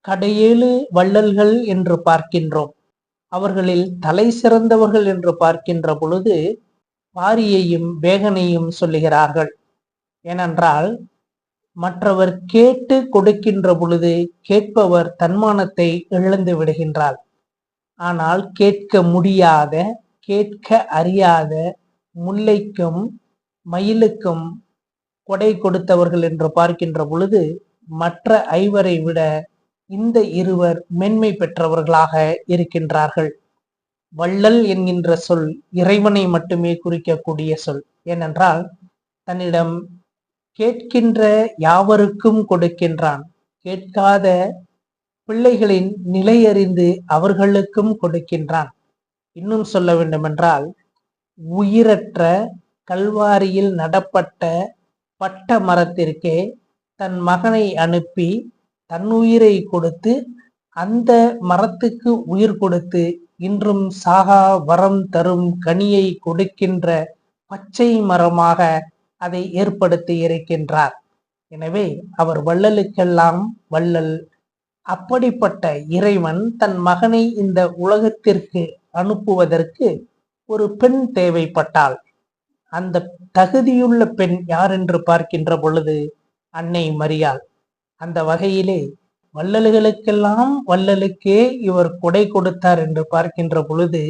கடையேழு வள்ளல்கள் என்று பார்க்கின்றோம். அவர்களில் தலை சிறந்தவர்கள் என்று பார்க்கின்ற பொழுது பாரியையும் வேகனையும் சொல்லுகிறார்கள். ஏனென்றால் மற்றவர் கேட்டு கொடுக்கின்ற பொழுது கேட்பவர் தன்மானத்தை இழந்து விடுகின்றார். ஆனால் கேட்க முடியாத, கேட்க அறியாத முல்லைக்கும் மயிலுக்கும் கொடை கொடுத்தவர்கள் என்று பார்க்கின்ற பொழுது மற்ற ஐவரை விட இந்த இருவர் மென்மை பெற்றவர்களாக இருக்கின்றார்கள். வள்ளல் என்கின்ற சொல் இறைவனை மட்டுமே குறிக்கக்கூடிய சொல். ஏனென்றால் தன்னிடம் கேட்கின்ற யாவருக்கும் கொடுக்கின்றான். கேட்காத பிள்ளைகளின் நிலையறிந்து அவர்களுக்கும் கொடுக்கின்றான். இன்னும் சொல்ல வேண்டுமென்றால் உயிரற்ற கல்வாரியில் நடப்பட்ட பட்ட மரத்திற்கே தன் மகனை அனுப்பி தன் உயிரை கொடுத்து அந்த மரத்துக்கு உயிர் கொடுத்து இன்றும் சாகா வரம் தரும் கனியை கொடுக்கின்ற பச்சை மரமாக அதை ஏற்படுத்தி இருக்கின்றார். எனவே அவர் வள்ளலுக்கெல்லாம் வள்ளல். அப்படிப்பட்ட இறைவன் தன் மகனை இந்த உலகத்திற்கு அனுப்புவதற்கு ஒரு பெண் தேவைப்பட்டாள். அந்த தகுதியுள்ள பெண் யார் என்று பார்க்கின்ற பொழுது அன்னை மரியாள். அந்த வகையிலே வள்ளல்களுக்கெல்லாம் வள்ளலுக்கே இவர் கொடை கொடுத்தார் என்று பார்க்கின்ற பொழுது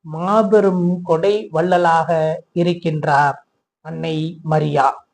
மாபெரும் கொடை வள்ளலாக இருக்கின்றார் அன்னை மரியா.